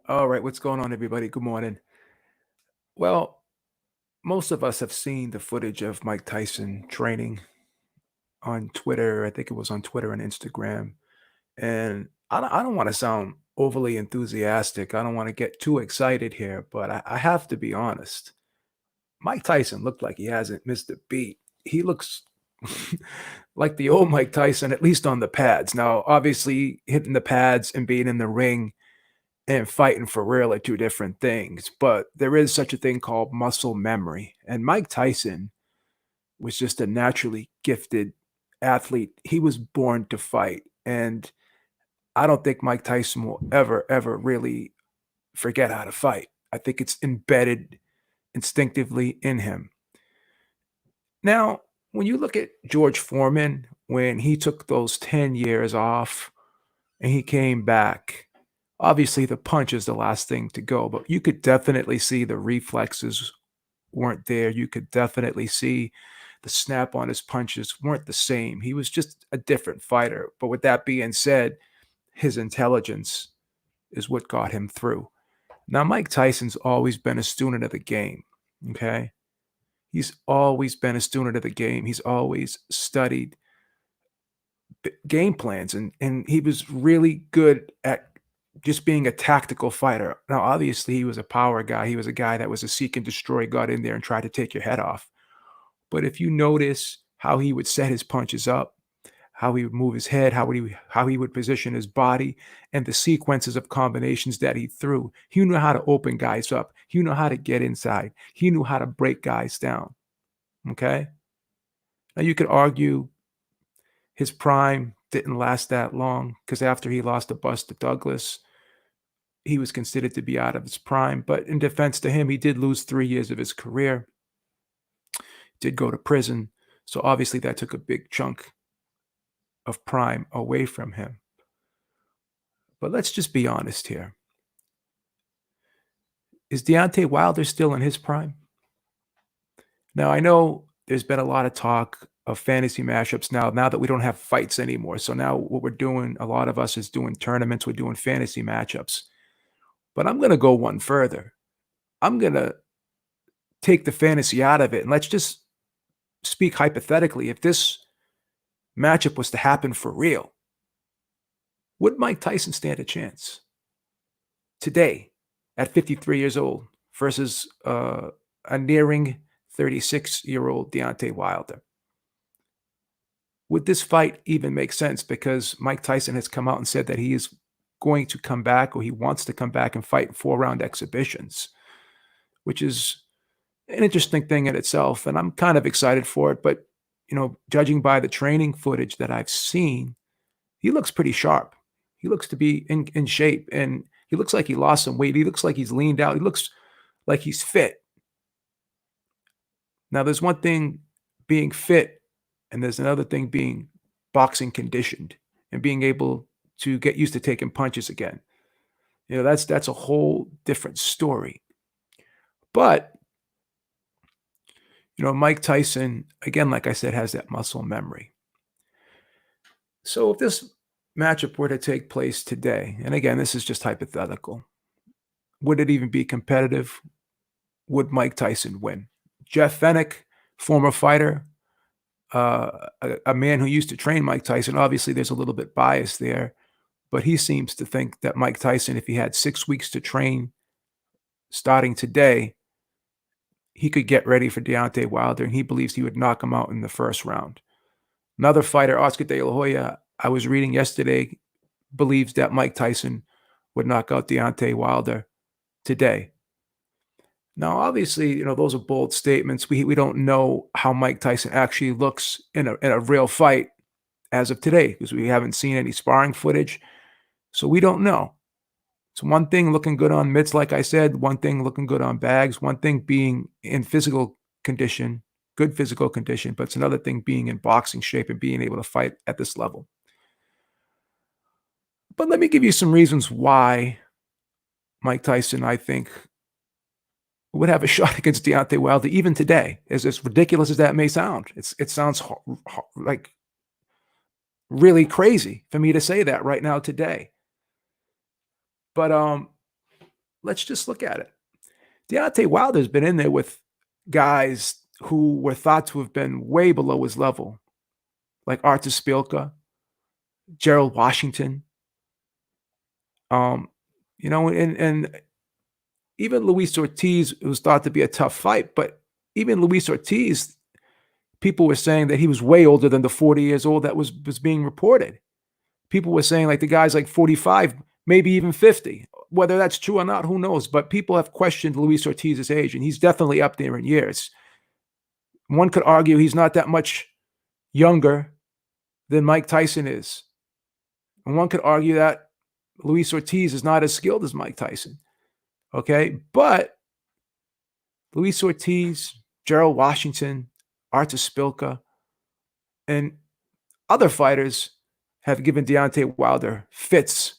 All right, what's going on, everybody? Good morning. Well, most of us have seen the footage of Mike Tyson training on Twitter. I think it was on Twitter and Instagram. And I don't want to sound overly enthusiastic. I don't want to get too excited here, but I have to be honest. Mike Tyson looked like he hasn't missed a beat. He looks like the old Mike Tyson, at least on the pads. Now, obviously, hitting the pads and being in the ring and fighting for real are two different things, but there is such a thing called muscle memory. And Mike Tyson was just a naturally gifted athlete. He was born to fight. And I don't think Mike Tyson will ever really forget how to fight. I think it's embedded instinctively in him. Now, when you look at George Foreman, when he took those 10 years off and he came back, obviously the punch is the last thing to go, but you could definitely see the reflexes weren't there. You could definitely see the snap on his punches weren't the same. He was just a different fighter. But with that being said, his intelligence is what got him through. Now, Mike Tyson's always been a student of the game. Okay. He's always been a student of the game. He's always studied game plans, and he was really good at just being a tactical fighter. Now, obviously, he was a power guy. He was a guy that was a seek and destroy, got in there and tried to take your head off. But if you notice how he would set his punches up, how he would move his head, how he would position his body, and the sequences of combinations that he threw, he knew how to open guys up. He knew how to get inside. He knew how to break guys down. Okay. Now you could argue his prime didn't last that long because after he lost the bust to Douglas, he was considered to be out of his prime. But in defense to him, he did lose 3 years of his career, did go to prison. So obviously that took a big chunk of prime away from him. But let's just be honest here. Is Deontay Wilder still in his prime? Now, I know there's been a lot of talk of fantasy matchups now that we don't have fights anymore. So now what we're doing, a lot of us is doing tournaments, we're doing fantasy matchups. But I'm going to go one further. I'm going to take the fantasy out of it and let's just speak hypothetically. If this matchup was to happen for real, would Mike Tyson stand a chance today at 53 years old versus a nearing 36-year-old Deontay Wilder? Would this fight even make sense? Because Mike Tyson has come out and said that he is going to come back, or he wants to come back and fight 4-round exhibitions, which is an interesting thing in itself. And I'm kind of excited for it. But, judging by the training footage that I've seen, he looks pretty sharp. He looks to be in shape, and he looks like he lost some weight. He looks like he's leaned out. He looks like he's fit. Now, there's one thing being fit, and there's another thing being boxing conditioned and being able to get used to taking punches again. That's a whole different story. But, Mike Tyson, again, like I said, has that muscle memory. So if this matchup were to take place today, and again, this is just hypothetical, would it even be competitive? Would Mike Tyson win? Jeff Fennick, former fighter, a man who used to train Mike Tyson, obviously there's a little bit bias there, but he seems to think that Mike Tyson, if he had 6 weeks to train starting today, he could get ready for Deontay Wilder, and he believes he would knock him out in the first round. Another fighter, Oscar De La Hoya, I was reading yesterday, believes that Mike Tyson would knock out Deontay Wilder today. Now, obviously, those are bold statements. We don't know how Mike Tyson actually looks in a real fight as of today because we haven't seen any sparring footage. So we don't know. It's one thing looking good on mitts, like I said, one thing looking good on bags, one thing being in physical condition, good physical condition, but it's another thing being in boxing shape and being able to fight at this level. But let me give you some reasons why Mike Tyson, I think, would have a shot against Deontay Wilder even today, as ridiculous as that may sound. It sounds like really crazy for me to say that right now today. But let's just look at it. Deontay Wilder's been in there with guys who were thought to have been way below his level, like Artur Spilka, Gerald Washington, um, and even Luis Ortiz was thought to be a tough fight, but even Luis Ortiz, people were saying that he was way older than the 40 years old that was being reported. People were saying like the guy's like 45, maybe even 50. Whether that's true or not, who knows? But people have questioned Luis Ortiz's age, and he's definitely up there in years. One could argue he's not that much younger than Mike Tyson is. And one could argue that Luis Ortiz is not as skilled as Mike Tyson. Okay. But Luis Ortiz, Gerald Washington, Artur Spilka, and other fighters have given Deontay Wilder fits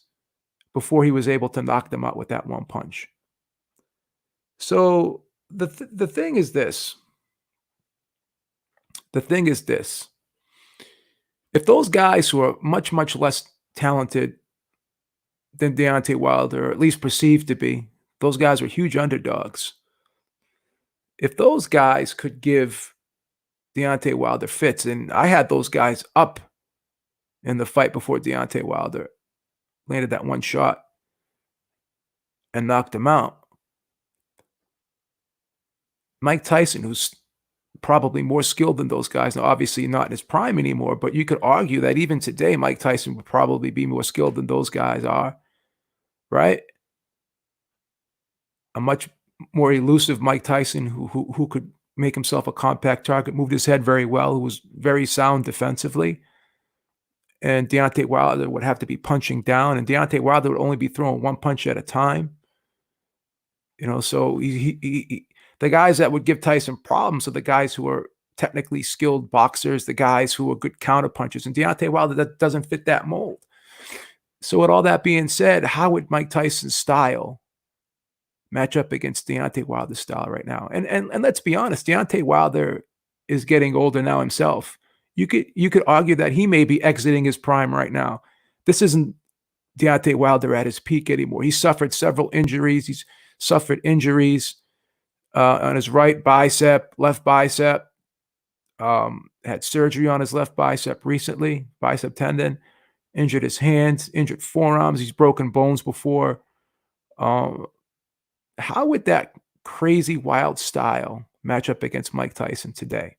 before he was able to knock them out with that one punch. So the thing is this. The thing is this. If those guys who are much, much less talented than Deontay Wilder, or at least perceived to be, those guys were huge underdogs. If those guys could give Deontay Wilder fits, and I had those guys up in the fight before Deontay Wilder landed that one shot and knocked him out. Mike Tyson, who's probably more skilled than those guys, now obviously not in his prime anymore, but you could argue that even today, Mike Tyson would probably be more skilled than those guys are, right? A much more elusive Mike Tyson who could make himself a compact target, moved his head very well, who was very sound defensively. And Deontay Wilder would have to be punching down, and Deontay Wilder would only be throwing one punch at a time. So the guys that would give Tyson problems are the guys who are technically skilled boxers, the guys who are good counterpunchers, and Deontay Wilder that doesn't fit that mold. So with all that being said, how would Mike Tyson's style match up against Deontay Wilder's style right now? And let's be honest, Deontay Wilder is getting older now himself. You could argue that he may be exiting his prime right now. This isn't Deontay Wilder at his peak anymore. He suffered several injuries. He's suffered injuries on his right bicep, left bicep. Had surgery on his left bicep recently, bicep tendon. Injured his hands, injured forearms. He's broken bones before. How would that crazy, wild style match up against Mike Tyson today?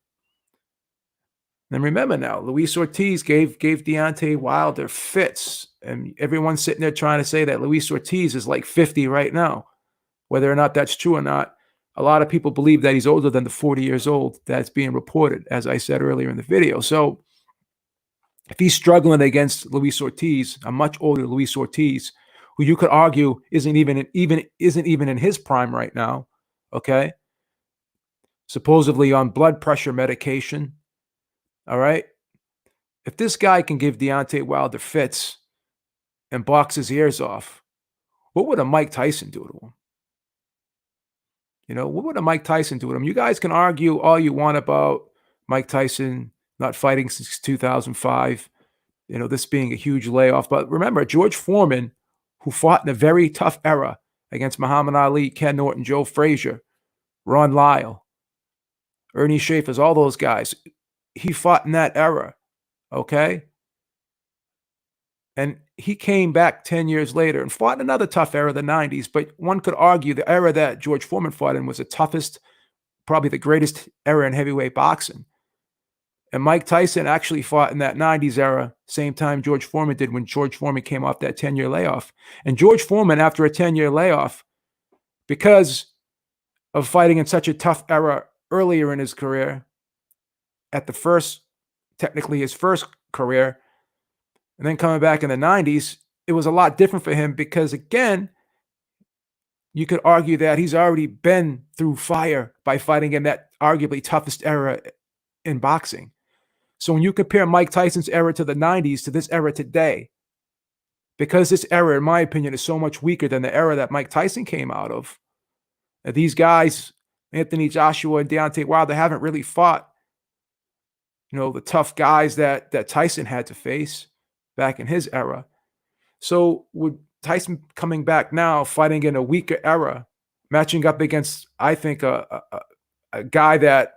And remember now, Luis Ortiz gave Deontay Wilder fits, and everyone's sitting there trying to say that Luis Ortiz is like 50 right now. Whether or not that's true or not, a lot of people believe that he's older than the 40 years old that's being reported, as I said earlier in the video. So if he's struggling against Luis Ortiz, a much older Luis Ortiz, who you could argue isn't even in his prime right now, okay? Supposedly on blood pressure medication, all right? If this guy can give Deontay Wilder fits and box his ears off, what would a Mike Tyson do to him? What would a Mike Tyson do to him? You guys can argue all you want about Mike Tyson not fighting since 2005, this being a huge layoff. But remember, George Foreman, who fought in a very tough era against Muhammad Ali, Ken Norton, Joe Frazier, Ron Lyle, Ernie Schaefer's, all those guys, he fought in that era, okay? And he came back 10 years later and fought in another tough era, the 90s. But one could argue the era that George Foreman fought in was the toughest, probably the greatest era in heavyweight boxing. And Mike Tyson actually fought in that 90s era, same time George Foreman did when George Foreman came off that 10-year layoff. And George Foreman, after a 10-year layoff, because of fighting in such a tough era earlier in his career, at the first, technically his first career, and then coming back in the 90s, it was a lot different for him because, again, you could argue that he's already been through fire by fighting in that arguably toughest era in boxing. So when you compare Mike Tyson's era to the 90s to this era today, because this era, in my opinion, is so much weaker than the era that Mike Tyson came out of, these guys, Anthony Joshua and Deontay Wilder, haven't really fought, the tough guys that Tyson had to face back in his era. So would Tyson coming back now, fighting in a weaker era, matching up against, I think, a guy that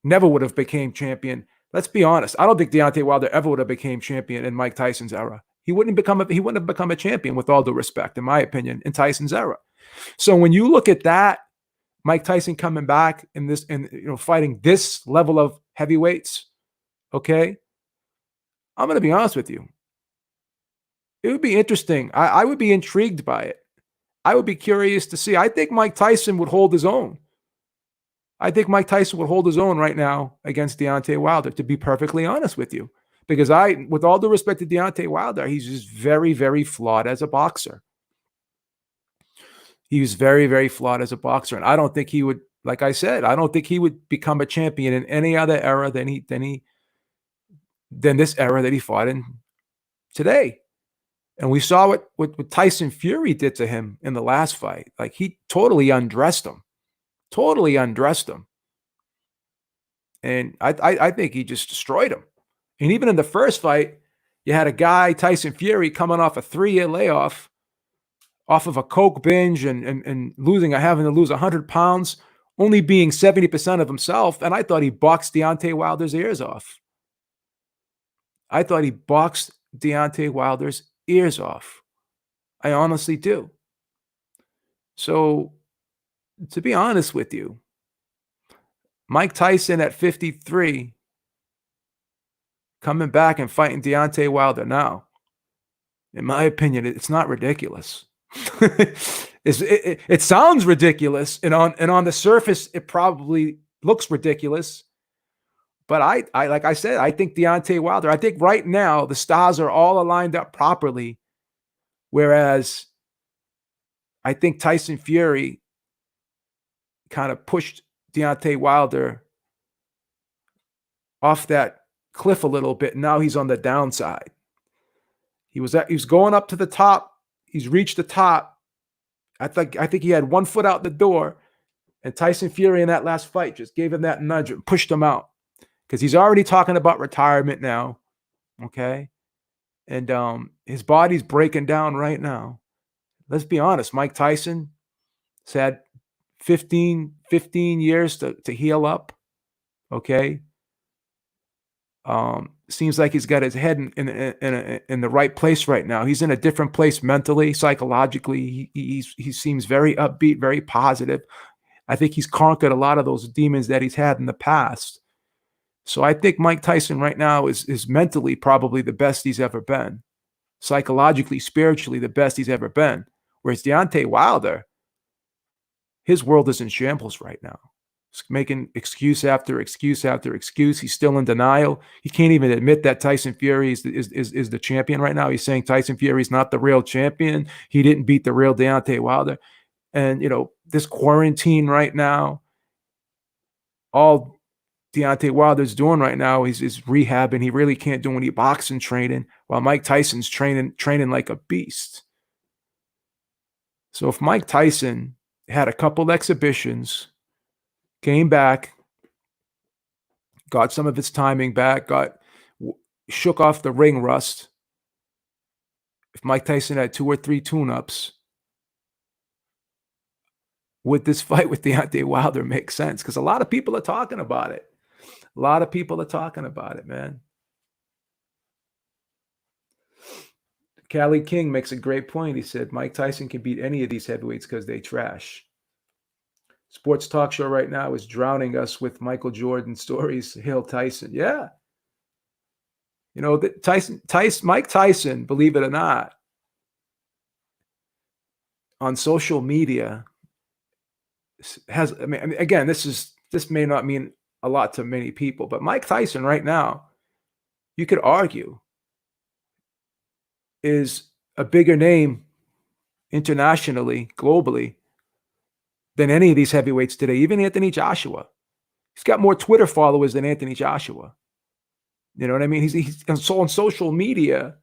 never would have became champion. Let's be honest. I don't think Deontay Wilder ever would have became champion in Mike Tyson's era. He wouldn't have become a champion, with all due respect, in my opinion, in Tyson's era. So when you look at that, Mike Tyson coming back in this, and fighting this level of heavyweights, okay, I'm going to be honest with you. It would be interesting. I would be intrigued by it. I would be curious to see. I think Mike Tyson would hold his own. I think Mike Tyson would hold his own right now against Deontay Wilder, to be perfectly honest with you. Because with all due respect to Deontay Wilder, he's just very, very flawed as a boxer. He was very, very flawed as a boxer. And I don't think he would, like I said, I don't think he would become a champion in any other era than this era that he fought in today. And we saw what Tyson Fury did to him in the last fight. Like, he totally undressed him. Totally undressed him. And I think he just destroyed him. And even in the first fight, you had a guy, Tyson Fury, coming off a 3-year layoff, off of a coke binge and having to lose 100 pounds, only being 70% of himself. And I thought he boxed Deontay Wilder's ears off. I thought he boxed Deontay Wilder's ears off. I honestly do. So, to be honest with you, Mike Tyson at 53, coming back and fighting Deontay Wilder now, in my opinion, it's not ridiculous. It sounds ridiculous, and on the surface, it probably looks ridiculous. But I like I said, I think Deontay Wilder, I think right now the stars are all aligned up properly, whereas I think Tyson Fury kind of pushed Deontay Wilder off that cliff a little bit. And now he's on the downside. He was going up to the top. He's reached the top. I think he had one foot out the door, and Tyson Fury in that last fight just gave him that nudge and pushed him out, because he's already talking about retirement now. Okay. And his body's breaking down right now. Let's be honest. Mike Tyson has had 15 years to heal up. Okay. Seems like he's got his head in the right place right now. He's in a different place mentally, psychologically. He seems very upbeat, very positive. I think he's conquered a lot of those demons that he's had in the past. So I think Mike Tyson right now is mentally probably the best he's ever been. Psychologically, spiritually, the best he's ever been. Whereas Deontay Wilder, his world is in shambles right now. He's making excuse after excuse after excuse. He's still in denial. He can't even admit that Tyson Fury is the champion right now. He's saying Tyson Fury is not the real champion. He didn't beat the real Deontay Wilder. And, this quarantine right now, all Deontay Wilder's doing right now is rehabbing. He really can't do any boxing training, while Mike Tyson's training like a beast. So if Mike Tyson had a couple exhibitions, came back, got some of his timing back, shook off the ring rust. If Mike Tyson had 2 or 3 tune-ups, would this fight with Deontay Wilder make sense? Because a lot of people are talking about it. A lot of people are talking about it, man. Callie King makes a great point. He said Mike Tyson can beat any of these heavyweights because they trash. Sports talk show right now is drowning us with Michael Jordan stories. Hail Tyson. Yeah. Mike Tyson, believe it or not, on social media has, again, this may not mean a lot to many people, but Mike Tyson right now, you could argue, is a bigger name internationally, globally, than any of these heavyweights today, even Anthony Joshua. He's got more Twitter followers than Anthony Joshua. You know what I mean? He's on social media,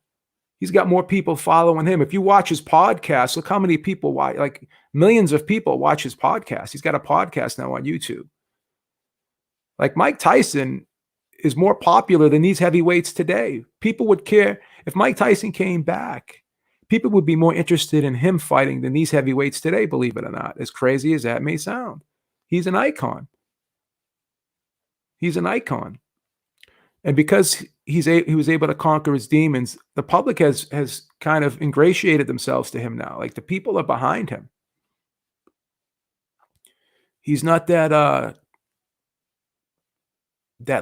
he's got more people following him. If you watch his podcast, look how many people watch, like millions of people watch his podcast. He's got a podcast now on YouTube. Like, Mike Tyson is more popular than these heavyweights today. People would care if Mike Tyson came back. People would be more interested in him fighting than these heavyweights today, believe it or not, as crazy as that may sound. He's an icon. He's an icon. And because he was able to conquer his demons, the public has kind of ingratiated themselves to him now. Like, the people are behind him. He's not that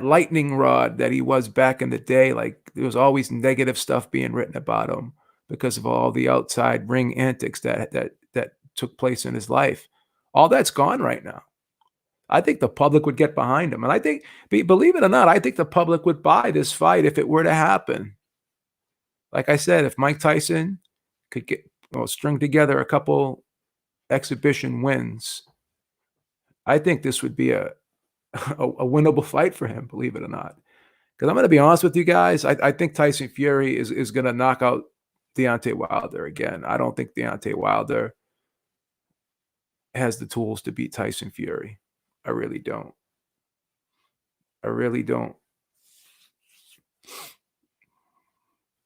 lightning rod that he was back in the day. Like, there was always negative stuff being written about him because of all the outside ring antics that took place in his life. All that's gone right now. I think the public would get behind him, and I think, believe it or not, I think the public would buy this fight if it were to happen. Like I said, if Mike Tyson could string together a couple exhibition wins, I think this would be a winnable fight for him, believe it or not. Because I'm going to be honest with you guys, I think Tyson Fury is going to knock out Deontay Wilder again. I don't think Deontay Wilder has the tools to beat Tyson Fury. I really don't. I really don't.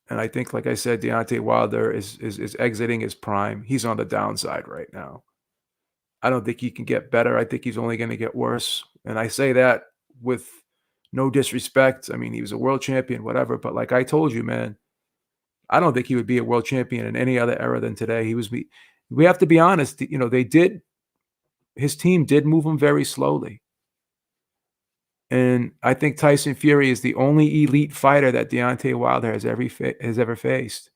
And I think, like I said, Deontay Wilder is exiting his prime. He's on the downside right now. I don't think he can get better. I think he's only going to get worse. And I say that with no disrespect. I mean, he was a world champion, whatever. But like I told you, man, I don't think he would be a world champion in any other era than today. We have to be honest. You know, his team did move him very slowly. And I think Tyson Fury is the only elite fighter that Deontay Wilder has ever faced.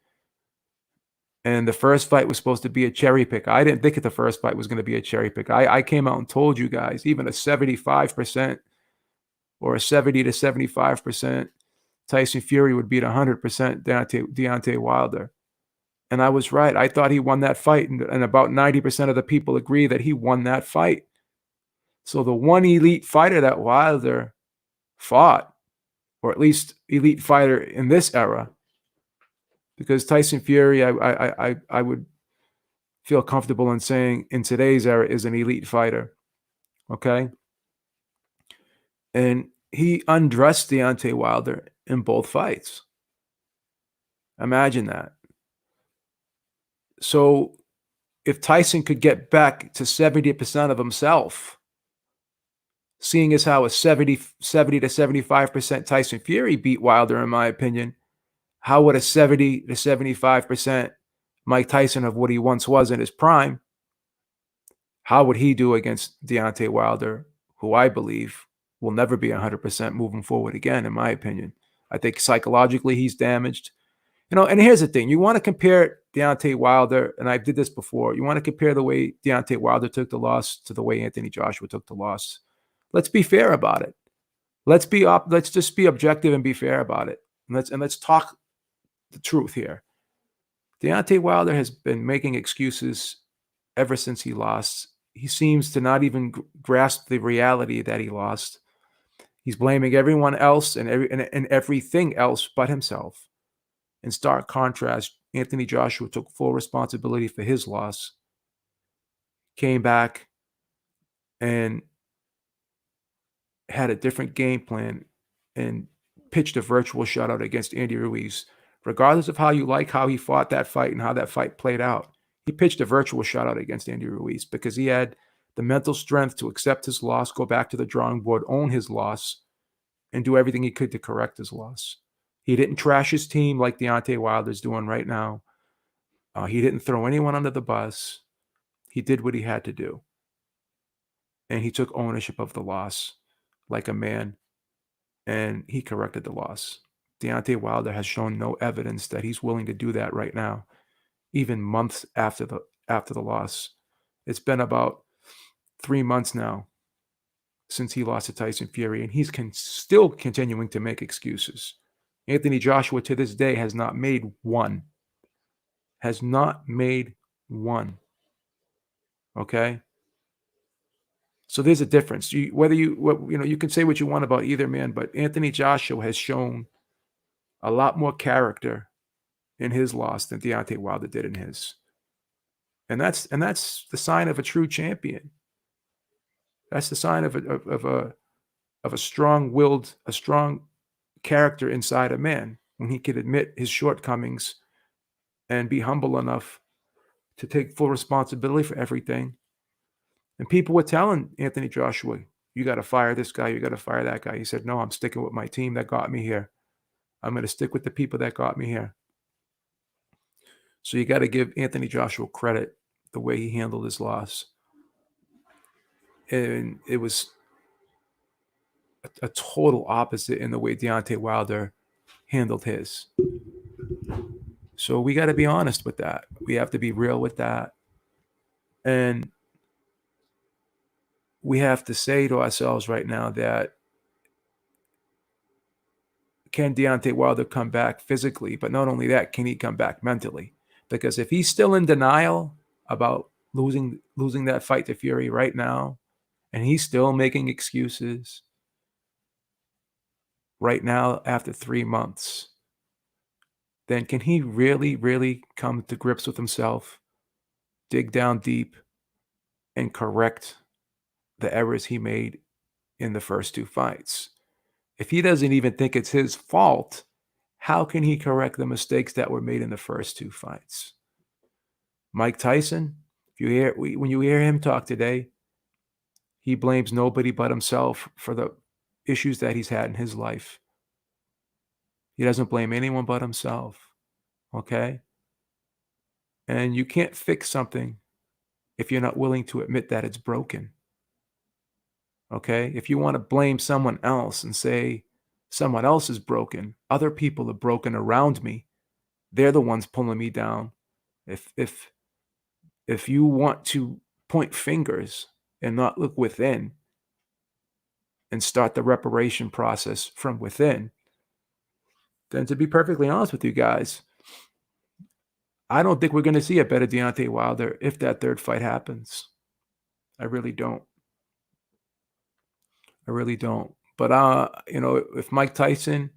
And the first fight was supposed to be a cherry pick. I didn't think that the first fight was going to be a cherry pick. I came out and told you guys, even a 75% or a 70 to 75% Tyson Fury would beat 100% Deontay Wilder. And I was right. I thought he won that fight. And about 90% of the people agree that he won that fight. So the one elite fighter that Wilder fought, or at least elite fighter in this era, because Tyson Fury, I would feel comfortable in saying in today's era is an elite fighter. Okay. And he undressed Deontay Wilder in both fights. Imagine that. So if Tyson could get back to 70% of himself, seeing as how a 70 to 75% Tyson Fury beat Wilder, in my opinion, how would a 70 to 75% Mike Tyson of what he once was in his prime, how would he do against Deontay Wilder, who I believe will never be 100% moving forward again, in my opinion? I think psychologically he's damaged. You know, and here's the thing. You want to compare Deontay Wilder, and I did this before. You want to compare the way Deontay Wilder took the loss to the way Anthony Joshua took the loss. Let's be fair about it. Let's just be objective and be fair about it. And let's talk the truth here. Deontay Wilder has been making excuses ever since he lost. He seems to not even grasp the reality that he lost. He's blaming everyone else and everything else but himself. In stark contrast, Anthony Joshua took full responsibility for his loss, came back and had a different game plan and pitched a virtual shutout against Andy Ruiz. Regardless of how you like how he fought that fight and how that fight played out, he pitched a virtual shutout against Andy Ruiz because he had the mental strength to accept his loss, go back to the drawing board, own his loss, and do everything he could to correct his loss. He didn't trash his team like Deontay Wilder's doing right now. He didn't throw anyone under the bus. He did what he had to do. And he took ownership of the loss like a man, and he corrected the loss. Deontay Wilder has shown no evidence that he's willing to do that right now, even months after the loss. It's been about 3 months now since he lost to Tyson Fury, and he's still continuing to make excuses. Anthony Joshua to this day has not made one. Has not made one. Okay? So there's a difference. You can say what you want about either man, but Anthony Joshua has shown a lot more character in his loss than Deontay Wilder did in his. And that's the sign of a true champion. That's the sign of a strong-willed, a strong character inside a man, when he can admit his shortcomings and be humble enough to take full responsibility for everything. And people were telling Anthony Joshua, you got to fire this guy, you got to fire that guy. He said, no, I'm sticking with my team that got me here. I'm going to stick with the people that got me here. So you got to give Anthony Joshua credit the way he handled his loss. And it was a total opposite in the way Deontay Wilder handled his. So we got to be honest with that. We have to be real with that. And we have to say to ourselves right now that can Deontay Wilder come back physically? But not only that, can he come back mentally? Because if he's still in denial about losing that fight to Fury right now, and he's still making excuses right now after 3 months, then can he really, really come to grips with himself, dig down deep, and correct the errors he made in the first 2 fights? If he doesn't even think it's his fault, how can he correct the mistakes that were made in the first 2 fights? Mike Tyson, when you hear him talk today, he blames nobody but himself for the issues that he's had in his life. He doesn't blame anyone but himself, okay? And you can't fix something if you're not willing to admit that it's broken, okay? If you want to blame someone else and say someone else is broken, other people are broken around me, they're the ones pulling me down. If you want to point fingers and not look within and start the reparation process from within, then to be perfectly honest with you guys, I don't think we're going to see a better Deontay Wilder if that 3rd fight happens. I really don't. I really don't. But, if Mike Tyson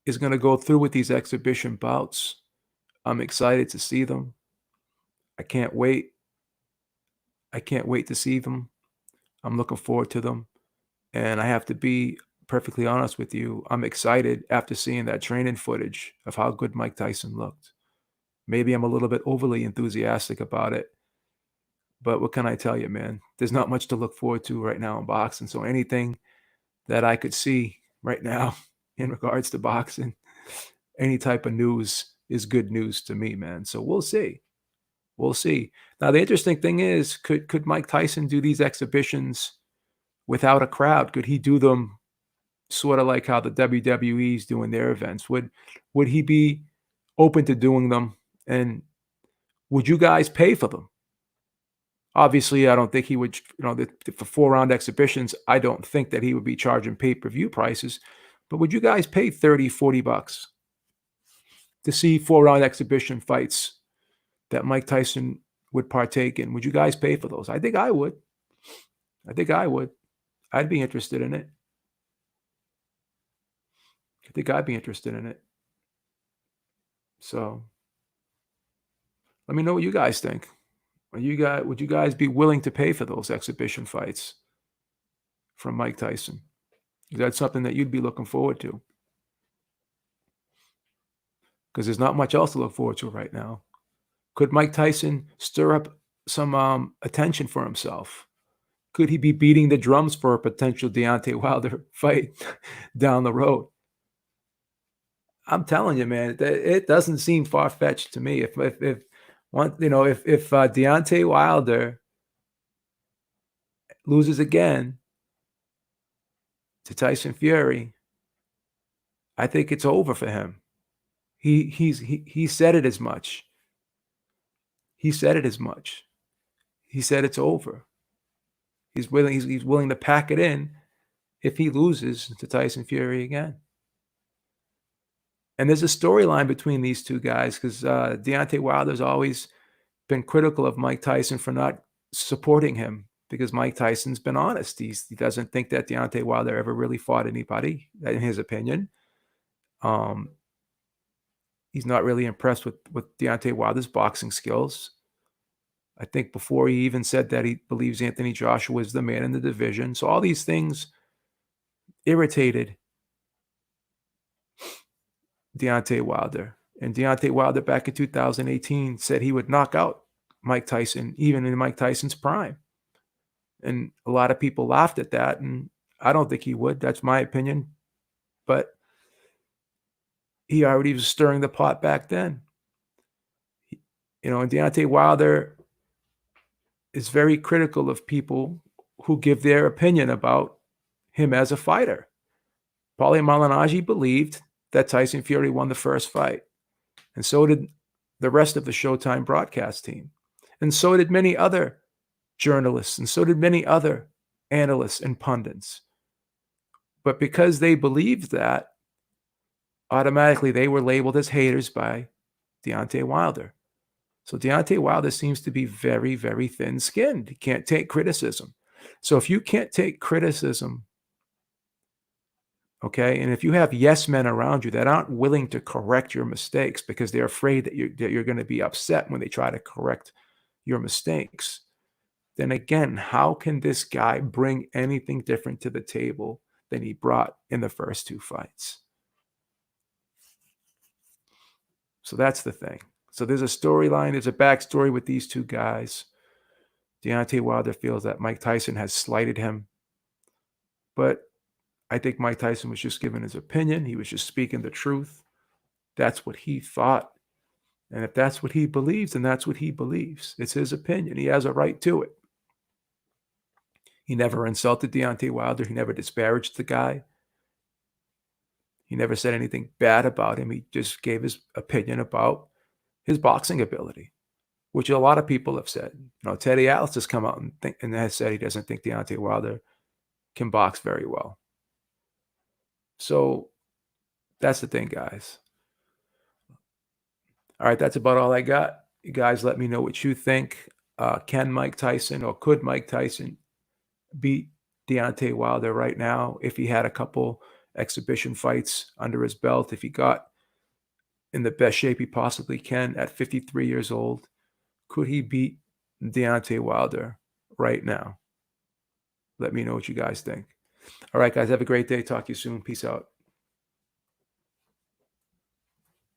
is going to go through with these exhibition bouts, I'm excited to see them. I can't wait. I can't wait to see them. I'm looking forward to them. And I have to be perfectly honest with you. I'm excited after seeing that training footage of how good Mike Tyson looked. Maybe I'm a little bit overly enthusiastic about it. But what can I tell you, man? There's not much to look forward to right now in boxing. So anything that I could see right now in regards to boxing, any type of news is good news to me, man. So we'll see. We'll see. Now, the interesting thing is, could Mike Tyson do these exhibitions without a crowd? Could he do them sort of like how the WWE is doing their events? Would he be open to doing them? And would you guys pay for them? Obviously, I don't think he would, for 4-round exhibitions, I don't think that he would be charging pay-per-view prices. But would you guys pay $30, $40 to see 4-round exhibition fights that Mike Tyson would partake in? Would you guys pay for those? I think I would. I think I would. I'd be interested in it. I think I'd be interested in it. So let me know what you guys think. Would you guys be willing to pay for those exhibition fights from Mike Tyson? Is that something that you'd be looking forward to? Because there's not much else to look forward to right now. Could Mike Tyson stir up some attention for himself? Could he be beating the drums for a potential Deontay Wilder fight down the road? I'm telling you, man, it doesn't seem far-fetched to me. If Deontay Wilder loses again to Tyson Fury, I think it's over for him. He said it as much. He said it as much. He said it's over. He's willing to pack it in if he loses to Tyson Fury again. And there's a storyline between these two guys because Deontay Wilder's always been critical of Mike Tyson for not supporting him because Mike Tyson's been honest. He doesn't think that Deontay Wilder ever really fought anybody, in his opinion. He's not really impressed with Deontay Wilder's boxing skills. I think before he even said that he believes Anthony Joshua is the man in the division. So all these things irritated Deontay Wilder. And Deontay Wilder back in 2018 said he would knock out Mike Tyson, even in Mike Tyson's prime. And a lot of people laughed at that. And I don't think he would. That's my opinion. But he already was stirring the pot back then. And Deontay Wilder is very critical of people who give their opinion about him as a fighter. Paulie Malignaggi believed that Tyson Fury won the first fight. And so did the rest of the Showtime broadcast team. And so did many other journalists. And so did many other analysts and pundits. But because they believed that, automatically they were labeled as haters by Deontay Wilder. So Deontay Wilder seems to be very, very thin-skinned. He can't take criticism. So if you can't take criticism, okay, and if you have yes men around you that aren't willing to correct your mistakes because they're afraid that you're going to be upset when they try to correct your mistakes, then again, how can this guy bring anything different to the table than he brought in the first two fights? So that's the thing. So there's a storyline, there's a backstory with these two guys. Deontay Wilder feels that Mike Tyson has slighted him. But I think Mike Tyson was just giving his opinion. He was just speaking the truth. That's what he thought. And if that's what he believes, then that's what he believes. It's his opinion. He has a right to it. He never insulted Deontay Wilder. He never disparaged the guy. He never said anything bad about him. He just gave his opinion about his boxing ability, which a lot of people have said. Teddy Atlas has come out and has said he doesn't think Deontay Wilder can box very well. So that's the thing, guys. All right, that's about all I got. You guys let me know what you think. Can Mike Tyson or could Mike Tyson beat Deontay Wilder right now if he had a couple exhibition fights under his belt, if he got in the best shape he possibly can at 53 years old? Could he beat Deontay Wilder right now? Let me know what you guys think. All right, guys, have a great day. Talk to you soon. Peace out.